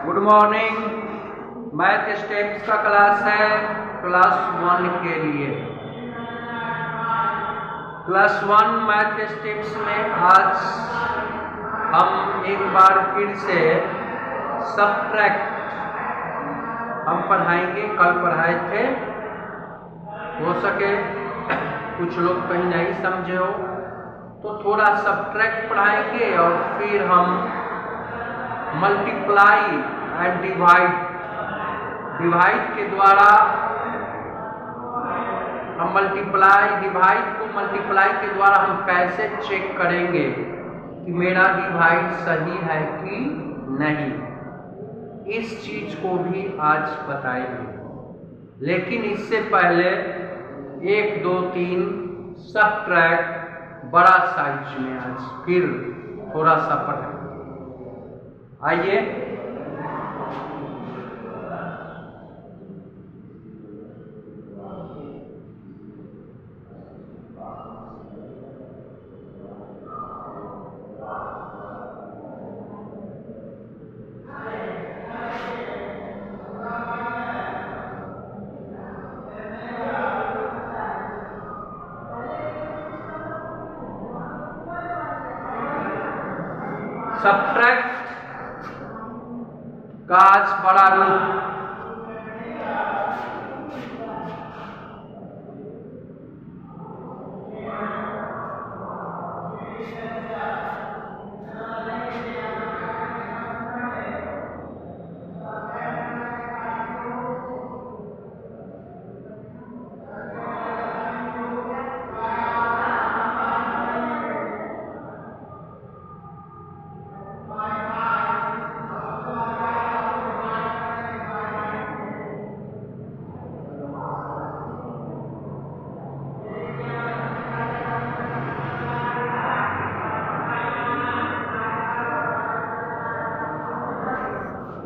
Good morning. Math steps का class है class 1 के लिए। क्लास 1 मैथ स्टेप्स में आज हम एक बार फिर से सब्ट्रैक्ट हम पढ़ाएंगे। कल पढ़ाए थे, हो सके कुछ लोग कहीं नहीं समझे हो तो थोड़ा सब्ट्रैक्ट पढ़ाएंगे और फिर हम मल्टीप्लाई एंड डिवाइड के द्वारा हम डिवाइड को मल्टीप्लाई के द्वारा हम कैसे चेक करेंगे कि मेरा डिवाइड सही है कि नहीं, इस चीज को भी आज बताएंगे। लेकिन इससे पहले 1 2 3 सब्ट्रैक्ट बड़ा साइज में आज फिर थोड़ा सा पढ़ें। आइए सब्ट्रैक्ट का आज बड़ा रूप।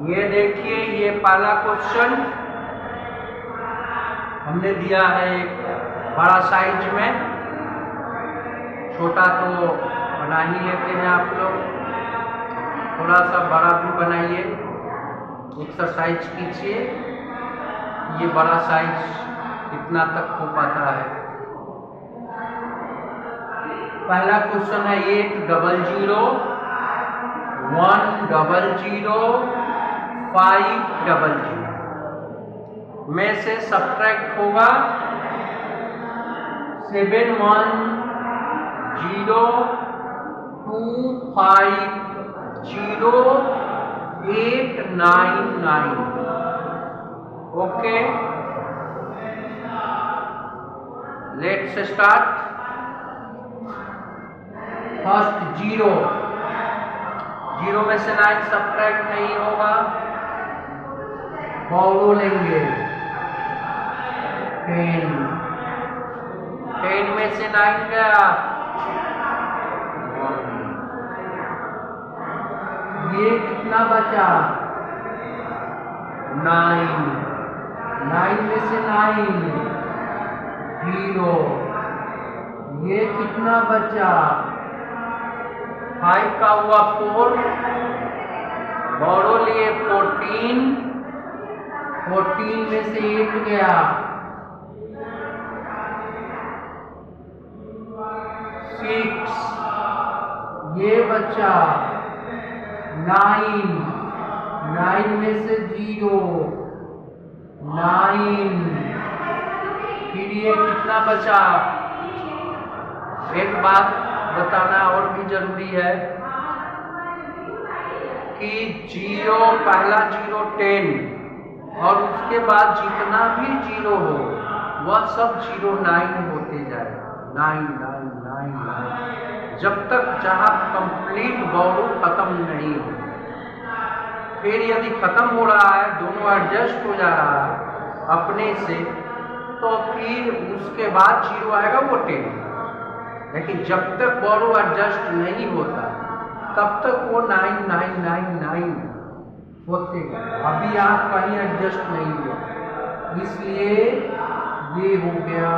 ये देखिए, ये पहला क्वेश्चन हमने दिया है एक बड़ा साइज में, छोटा तो बना ही लेते हैं आप लोग, थोड़ा सा बड़ा भी बनाइए, एक्सरसाइज कीजिए। ये बड़ा साइज कितना तक हो पाता है। पहला क्वेश्चन है 8 0 0 1 0 0 5 0 0 में से सब्ट्रैक्ट होगा 7 1 0 2 5 0 8 9 9। Okay, let's start. फर्स्ट 0 में से 9 सब्ट्रैक्ट नहीं होगा, बॉरो लेंगे। 10 में से 9 गया, 1। ये कितना बचा? 9 में से 9 0। ये कितना बचा? 5 का हुआ 4, बॉरो लिए 14 में से 8 गया, 6। ये बचा 9 में से 0 9। फिर ये कितना बचा? एक बात बताना और भी जरूरी है कि 0 पहला 0 10 और उसके बाद जितना भी 0 हो वह सब 0 9 होते जाए, 9 9 9 9, जब तक जहां कंप्लीट बॉरो खत्म नहीं हो। फिर यदि खत्म हो रहा है, दोनों एडजस्ट हो जा रहा है अपने से, तो फिर उसके बाद 0 आएगा वो 10। लेकिन जब तक बॉरो एडजस्ट नहीं होता तब तक वो 9 9 9 9 होते गए। अभी आप कहीं एडजस्ट नहीं हुआ, इसलिए ये हो गया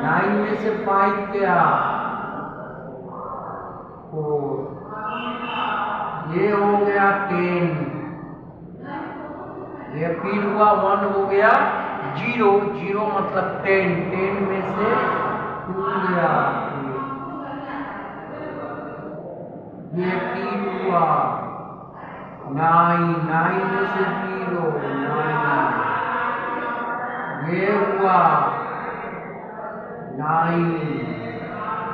9 में से 5 गया, 4। ये हो गया 10, ये फिर हुआ 1 हो गया 0, 0 मतलब 10, 10 में से 2 गया, ये फिर हुआ 9, 9 में से 0, 9, ये हुआ 9,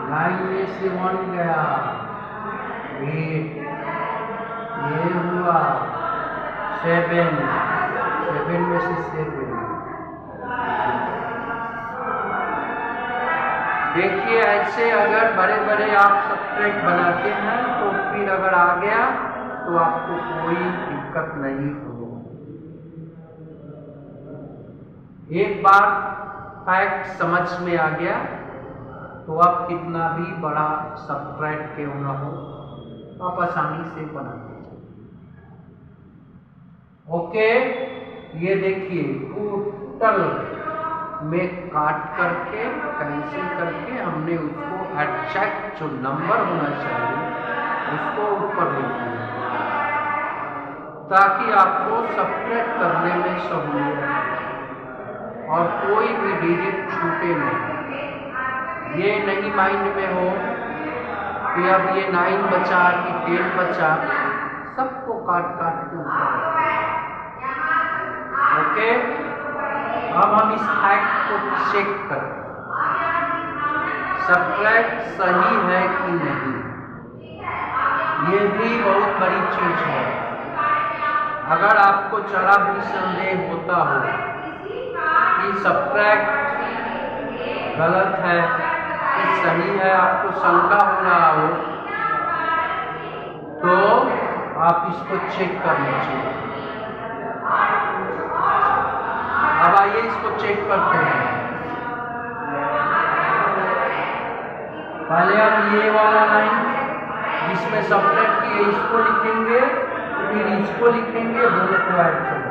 9 में से 1 गया 8, ये हुआ 7, 7 में से 7। देखिए ऐसे अगर बड़े बड़े आप सब्ट्रैक्ट बनाते हैं तो फिर अगर आ गया तो आपको कोई दिक्कत नहीं होगी। एक बार फैक्ट समझ में आ गया तो आप कितना भी बड़ा सब्ट्रैक्ट क्यों ना हो आप आसानी से बना दीजिए। ओके, ये देखिए टोटल में काट करके कैंसिल करके हमने उसको एग्जैक्ट जो नंबर होना चाहिए उसको ऊपर लिख दिया ताकि आपको सब्ट्रैक्ट करने में सहूलियत हो और कोई भी डिजिट छूटे नहीं। ये नहीं माइंड में हो कि अब ये 9 बचा कि 10 बचा, सबको काट काट के ऊपर। ओके, अब हम इस फैक्ट को चेक करें सब्ट्रैक्ट सही है कि नहीं। ये भी बहुत बड़ी चीज है। अगर आपको जरा भी संदेह होता हो कि सब्ट्रैक्ट गलत है कि सही है, आपको शंका हो रहा हो तो आप इसको चेक कर लीजिए। अब आइए इसको चेक करते हैं। पहले हम ये वाला लाइन जिसमें सब्ट्रैक्ट किए इसको लिखेंगे, फिर इसको लिखेंगे, दोनों को ऐड करेंगे।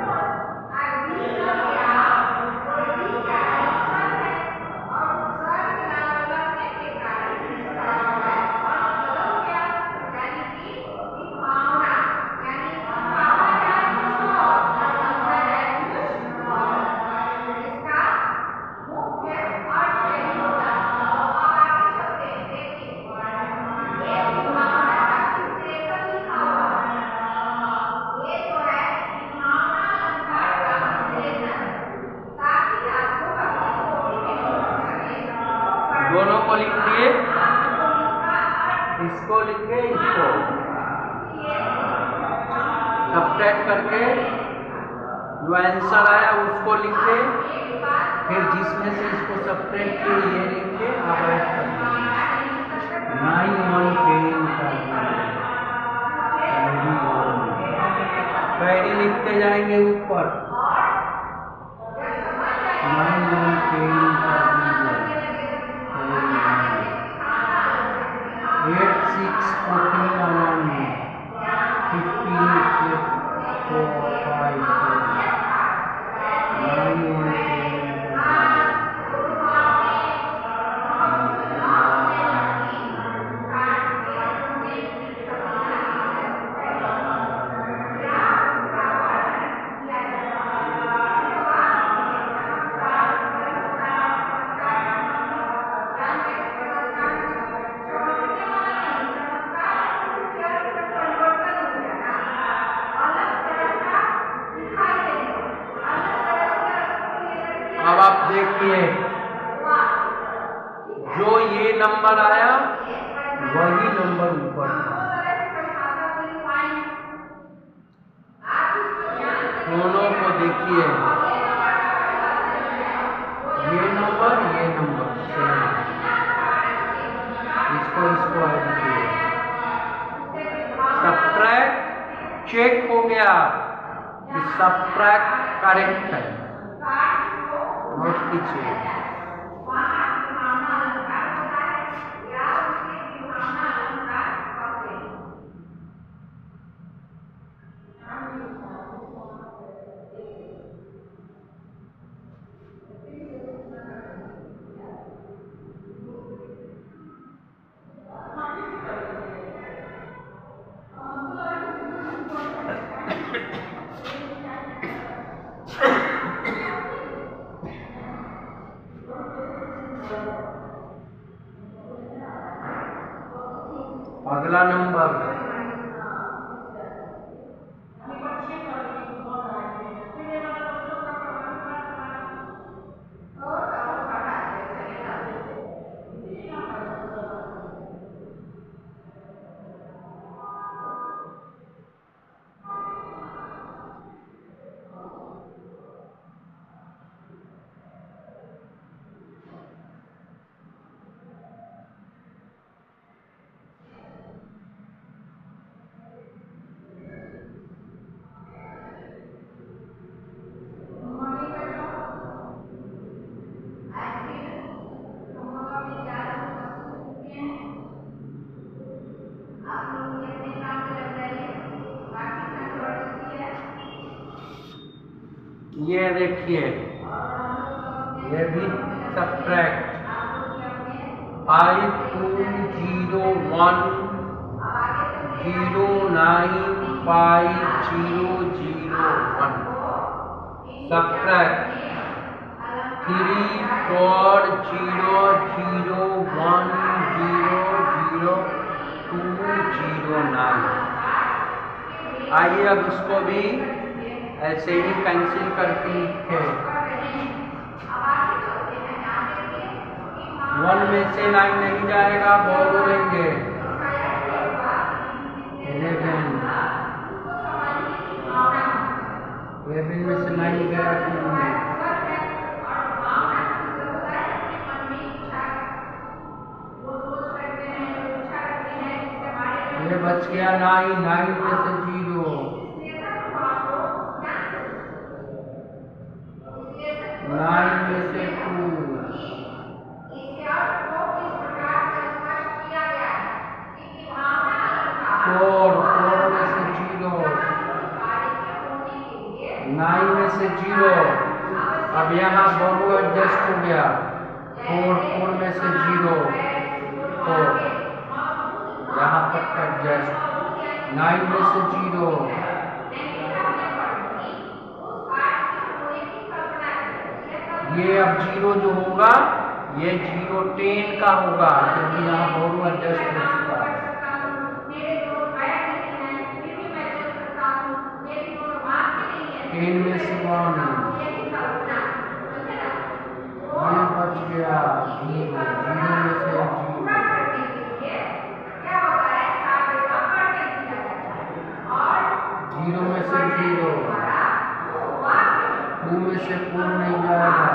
दोनों को लिख दिए, इसको लिख के इसको सब्ट्रैक्ट करके जो आंसर आया उसको लिख के, फिर जिसमें से इसको सब्ट्रैक्ट किए ये लिख के आप ऐड कर दीजिए। 9 1 10 पैरी लिखते जाएंगे ऊपर 9 1 10 8 6 14 1 15 4 5 9 1 अब आप देखिए जो ये नंबर आया वही नंबर ऊपर था। दोनों को देखिए, ये नंबर सेम, इसको ऐड किए, सब्ट्रैक्ट चेक हो गया कि सब्ट्रैक्ट करेक्ट है। नोट कीजिए। अगला नंबर ये देखिए, ये भी सब्ट्रैक्ट 5 2 0 1 0 9 5 0 0 1 सब्ट्रैक्ट 3 4 0 0 1 0 0 2 0 9। आइए अब इसको भी ऐसे ही कैंसिल करती है। 1 में से 9 नहीं जाएगा, बोलो लेंगे 11 में से 9 गया, 2 में ये बच गया 9 में से 0 9 में से 2 4 में से 0 9 में से 0। अब यहाँ बोरो एडजस्ट हो गया 4 में से 0 4 यहाँ तक एडजस्ट 9 में से 0 ये अब 0 जो होगा ये 0 10 का होगा क्योंकि यहाँ बोरो एडजस्ट हो चुका है। 10 में से 1 ये बच गया 0 में से 0 0 में से 0 2 में से 4 नहीं जाएगा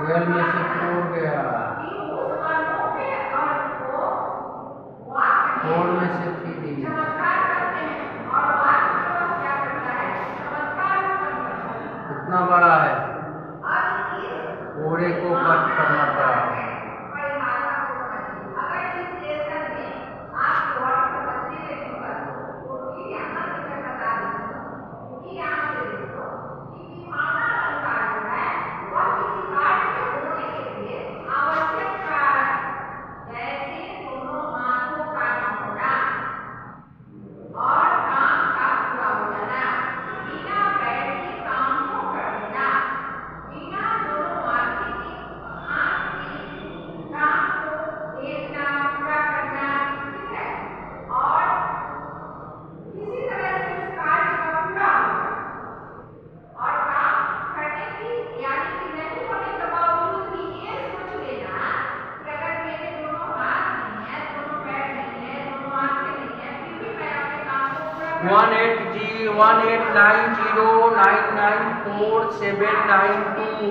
12 में से 4 गया 4 में से 3 कितना बड़ा है, घोड़े को कट करना पड़ा। वन 189099479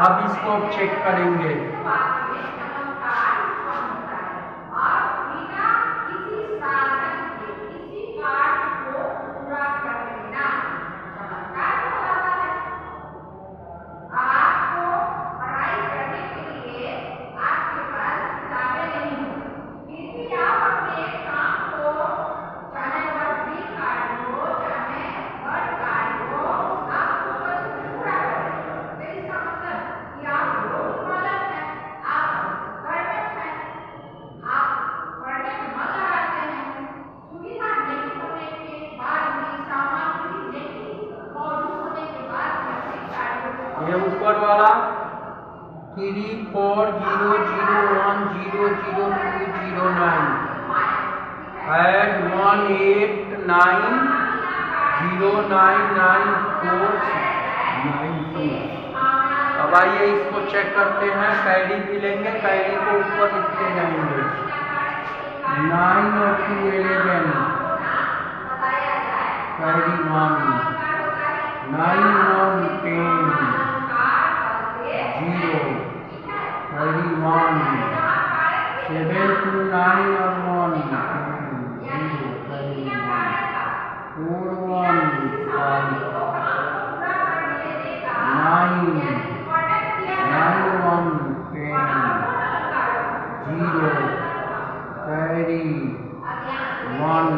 अब इसको चेक करेंगे। ये ऊपर वाला 3 4 0 0 1 0994992। अब आइए इसको चेक करते हैं, कैरी भी लेंगे, कैरी को ऊपर लिखते जाएंगे। 9 और 2 11, कैरी 1, 9 1 10, 0, कैरी 1, 7 2 9 और 1, 0, कैरी 1, 4 1 5, 9 9 1 10, 0, कैरी 1,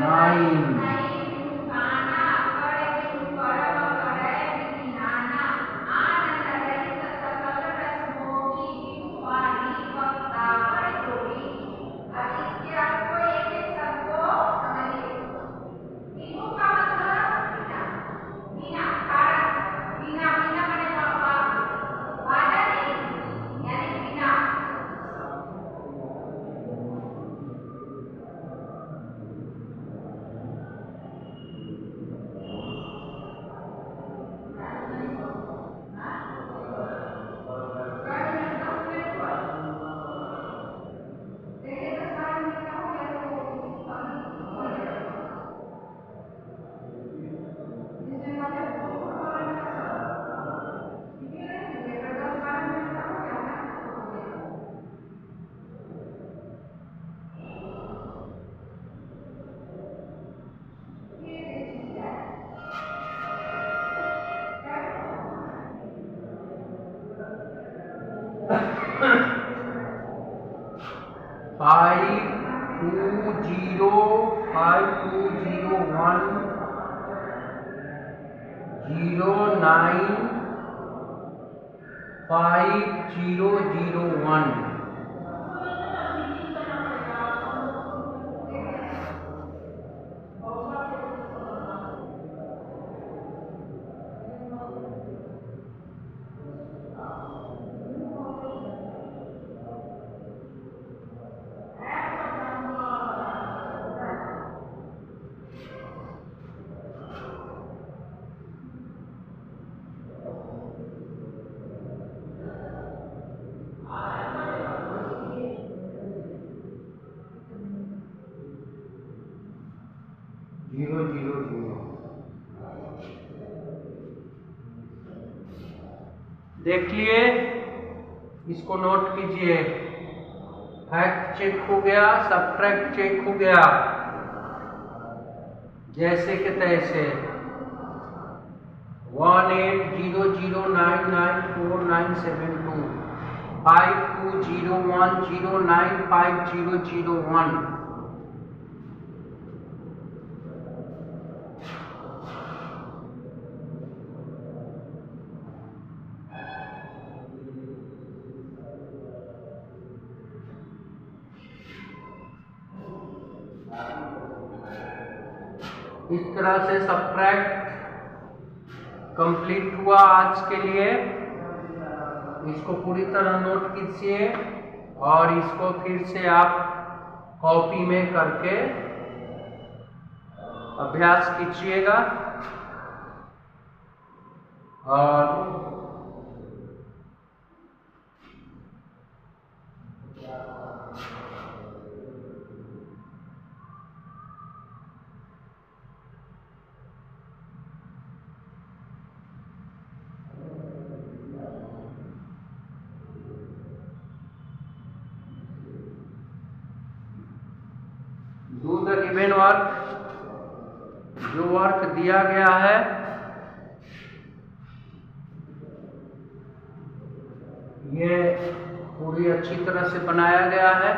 9 5001। देख लिए, इसको नोट कीजिए। फैक्ट चेक हो गया, सबट्रैक्ट चेक हो गया, जैसे के तैसे। 1800994972 5201095001। इस तरह से सबट्रैक्ट कंप्लीट हुआ आज के लिए। इसको पूरी तरह नोट कीजिए और इसको फिर से आप कॉपी में करके अभ्यास कीजिएगा। और डू द गिवन वर्क, जो वर्क दिया गया है ये पूरी अच्छी तरह से बनाया गया है।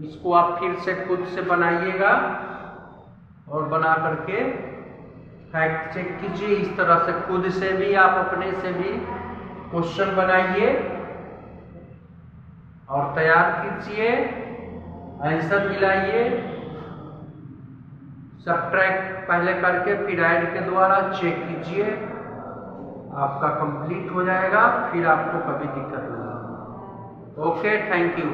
इसको आप फिर से खुद से बनाइएगा और बना करके फैक्ट चेक कीजिए। इस तरह से खुद से भी आप अपने से भी क्वेश्चन बनाइए और तैयार कीजिए, आंसर मिलाइए। सबट्रैक्ट पहले करके फिर ऐड के द्वारा चेक कीजिए, आपका कंप्लीट हो जाएगा। फिर आपको कभी दिक्कत नहीं। Okay, thank you.